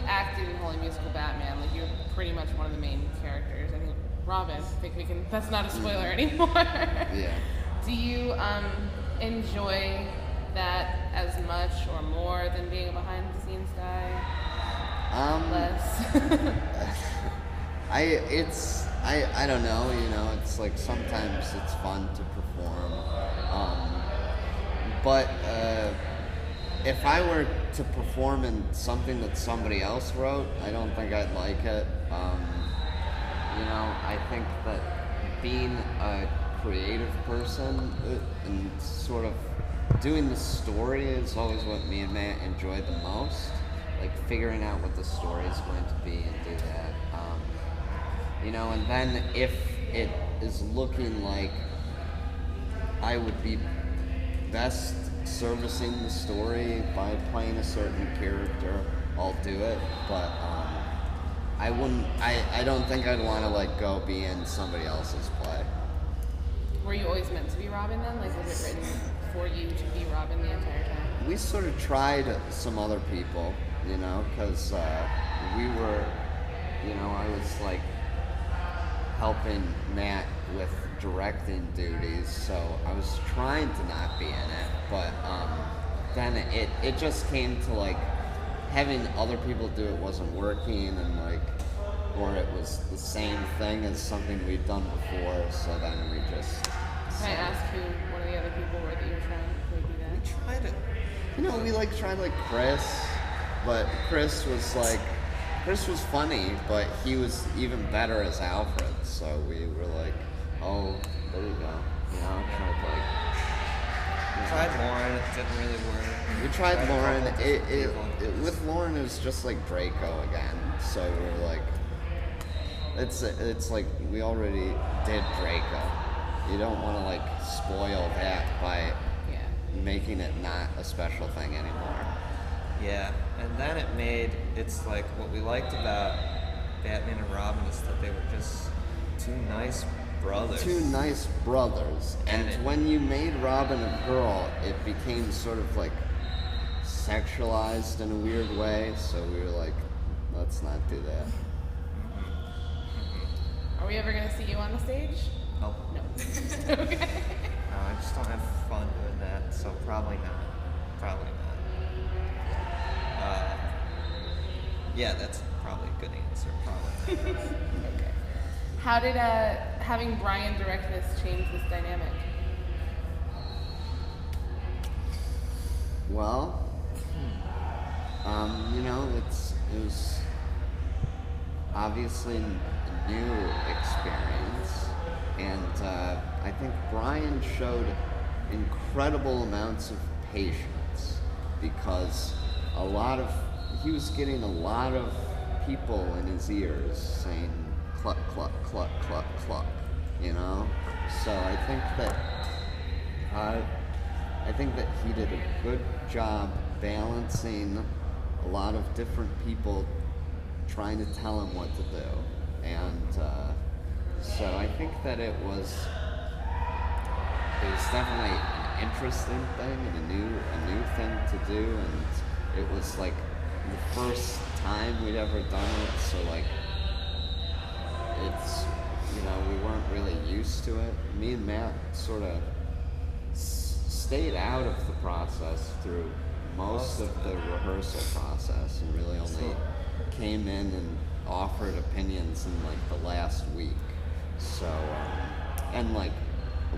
acted in Holy Musical Batman. Like, you're pretty much one of the main characters. I think Robin. I think we can. That's not a spoiler anymore. Yeah. Do you enjoy that as much or more than being a behind-the-scenes guy? Less. I don't know. You know, it's like sometimes it's fun to perform. But if I were to perform in something that somebody else wrote, I don't think I'd like it. You know, I think that being a creative person and sort of doing the story is always what me and Matt enjoy the most. Like figuring out what the story is going to be and do that. You know, and then if it is looking like I would be best servicing the story by playing a certain character, I'll do it. But I wouldn't. I don't think I'd want to like go be in somebody else's play. Were you always meant to be Robin then? Like, was it written for you to be Robin the entire time? We sort of tried some other people, you know, because we were, you know, I was like helping Matt with directing duties, so I was trying to not be in it, but then it just came to like having other people do it wasn't working, and like, or it was the same thing as something we'd done before, so then we just... Can I ask who one of the other people were that you were trying to do that? We tried it. You know, we like tried like Chris, but Chris was funny, but he was even better as Alfred, so we were like, oh, there we go. You know, Tried Lauren, it didn't really work. We tried Lauren. With Lauren, it was just like Draco again. So we were like, it's like we already did Draco. You don't want to like spoil that by making it not a special thing anymore. Yeah, and then it's like what we liked about Batman and Robin is that they were just two nice brothers. Two nice brothers. And when you made Robin a girl, it became sort of like sexualized in a weird way, so we were like, let's not do that. Are we ever going to see you on the stage? Nope. No. Okay. No, I just don't have fun doing that, so probably not. Probably not. Yeah, that's probably a good answer. Probably. Okay. How did having Brian direct this change this dynamic? Well, you know, it was obviously a new experience, and I think Brian showed incredible amounts of patience because he was getting a lot of people in his ears saying cluck, cluck, cluck, cluck, cluck, you know? So I think that he did a good job balancing a lot of different people trying to tell him what to do. And so I think that it was definitely an interesting thing and a new thing to do, and it was like the first time we'd ever done it, so like it's, you know, we weren't really used to it. Me and Matt sort of stayed out of the process through most of the rehearsal process and really only came in and offered opinions in like the last week. So and like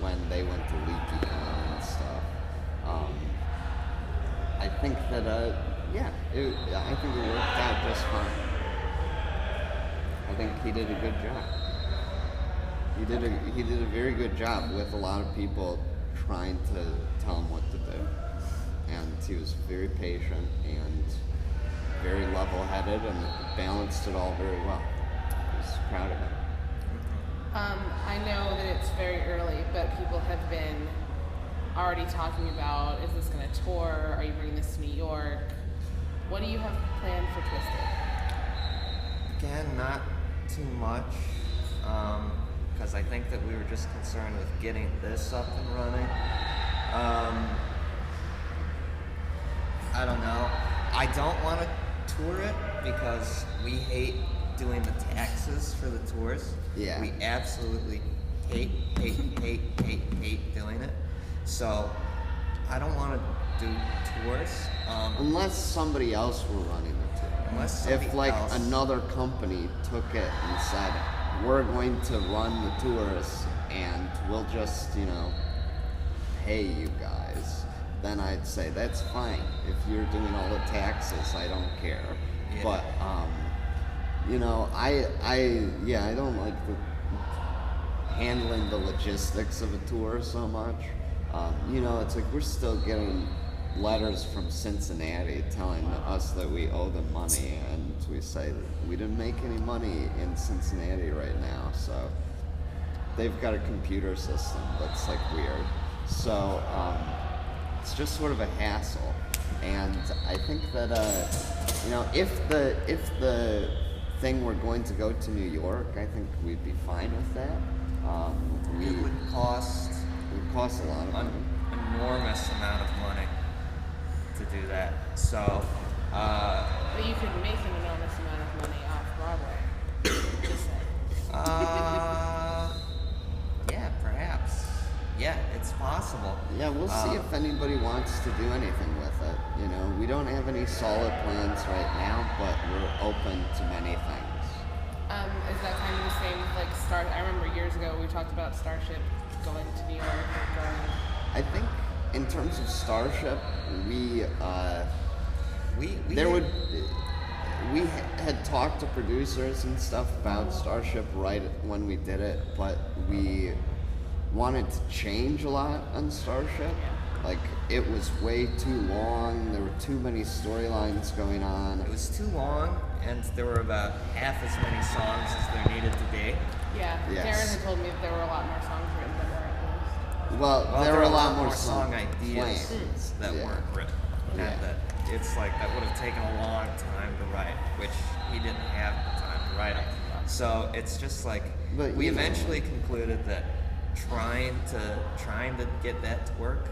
when they went to Leaky and stuff. I think that I think it worked out just fine. I think he did a good job. He did a very good job with a lot of people trying to tell him what to do. And he was very patient and very level-headed and balanced it all very well. I was proud of him. I know that it's very early, but people have been already talking about, is this going to tour? Are you bringing this to New York? What do you have planned for Twisted? Again, not too much, because I think that we were just concerned with getting this up and running. I don't know. I don't want to tour it because we hate doing the taxes for the tours. Yeah. We absolutely hate doing it. So I don't want to do tours. Unless somebody else were running the tour. Unless somebody if like else. another company took it and said, we're going to run the tours and we'll just, pay you guys, then I'd say that's fine. If you're doing all the taxes, I don't care. Yeah. But I don't like handling the logistics of a tour so much. It's like we're still getting letters from Cincinnati telling us that we owe them money, and we say that we didn't make any money in Cincinnati right now, so they've got a computer system that's like weird. So it's just sort of a hassle, and I think that if the thing were going to go to New York, I think we'd be fine with that. It would cost a lot of money. an enormous amount of money to do that. So, But you could make an enormous amount of money off Broadway. Just saying. yeah, perhaps. Yeah, it's possible. Yeah, we'll see if anybody wants to do anything with it. We don't have any solid plans right now, but we're open to many things. Is that kind of the same with like Star? I remember years ago we talked about Starship going to New York or going. I think in terms of Starship, we had talked to producers and stuff about Starship right when we did it, but we wanted to change a lot on Starship. Like, it was way too long, there were too many storylines going on. It was too long, and there were about half as many songs as there needed to be. Yeah, Yes. Darren had told me that there were a lot more songs written than there were. Well, there were a lot more song ideas plans. that Yeah. weren't written. Yeah. And that it's like that would have taken a long time to write, which he didn't have the time to write them. So it's just like But, we you know, eventually concluded that trying to get that to work,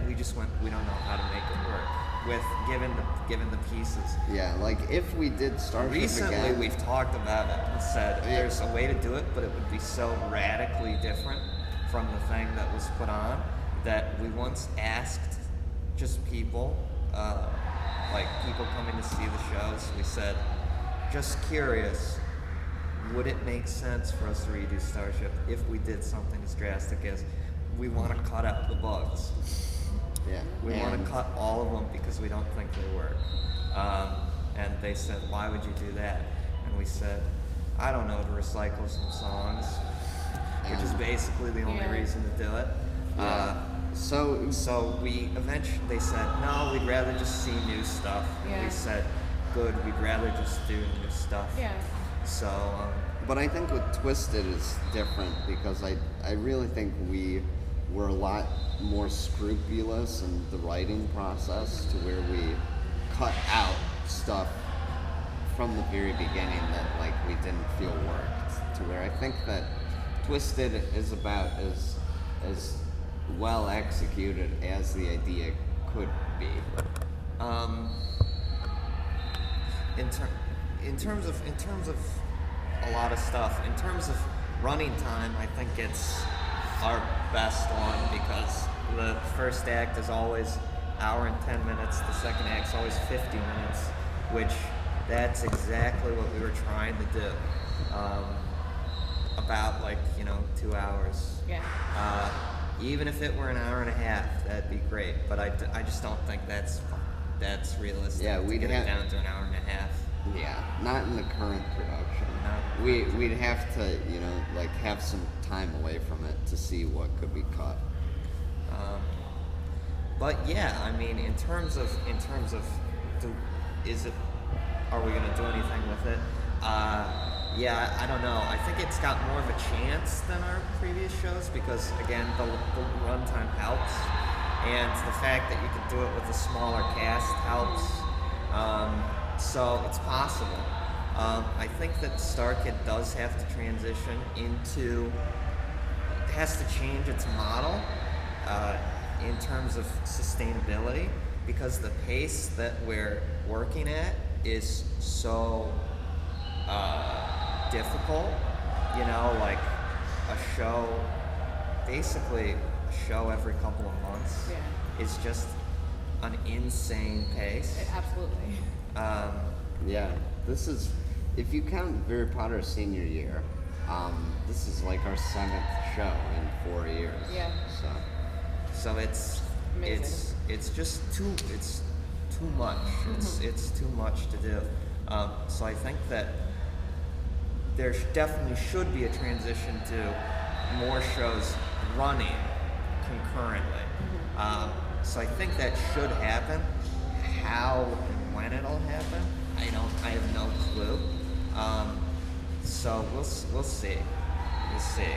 we just went, we don't know how to make it work with given the pieces. Yeah, like if we did Starship Recently, again, we've talked about it and said Yeah. there's a way to do it, but it would be so radically different from the thing that was put on that we once asked just people, like people coming to see the shows, we said, just curious, would it make sense for us to redo Starship if we did something as drastic as we want to cut out the bugs? yeah, We want and- to cut all of them because we don't think they work. And they said, why would you do that? And we said, I don't know, to recycle some songs, which is basically the only Yeah. reason to do it. So we eventually, they said, no, we'd rather just see new stuff. Yeah. We said, good, we'd rather just do new stuff. Yeah. So, But I think with Twisted is different because I really think we were a lot more scrupulous in the writing process to where we cut out stuff from the very beginning that like we didn't feel worked, to where I think that Twisted is about as well executed as the idea could be. in terms of a lot of stuff, in terms of running time, I think it's our best one because the first act is always hour and 10 minutes, the second act's always 50 minutes, which that's exactly what we were trying to do. About 2 hours. Yeah. Even if it were an hour and a half, that'd be great, but I just don't think that's realistic. Yeah, to we'd get have- it down to an hour and a half. Yeah, not in the current production. No. We'd have to, have some time away from it to see what could be cut. But yeah, I mean, in terms of, are we gonna do anything with it? Yeah, I don't know. I think it's got more of a chance than our previous shows because again, the runtime helps, and the fact that you could do it with a smaller cast helps. So it's possible. I think that Starkid does have to transition into, it has to change its model in terms of sustainability because the pace that we're working at is so difficult. You know, like a show, basically a show every couple of months Yeah. is just an insane pace. Absolutely. Yeah, this is, if you count Harry Potter senior year, this is like our 7th show in 4 years. Yeah. So it's Amazing. it's just too much. It's too much to do. So I think that there definitely should be a transition to more shows running concurrently. So I think that should happen. How and when it'll happen, I have no clue. So we'll see. We'll see.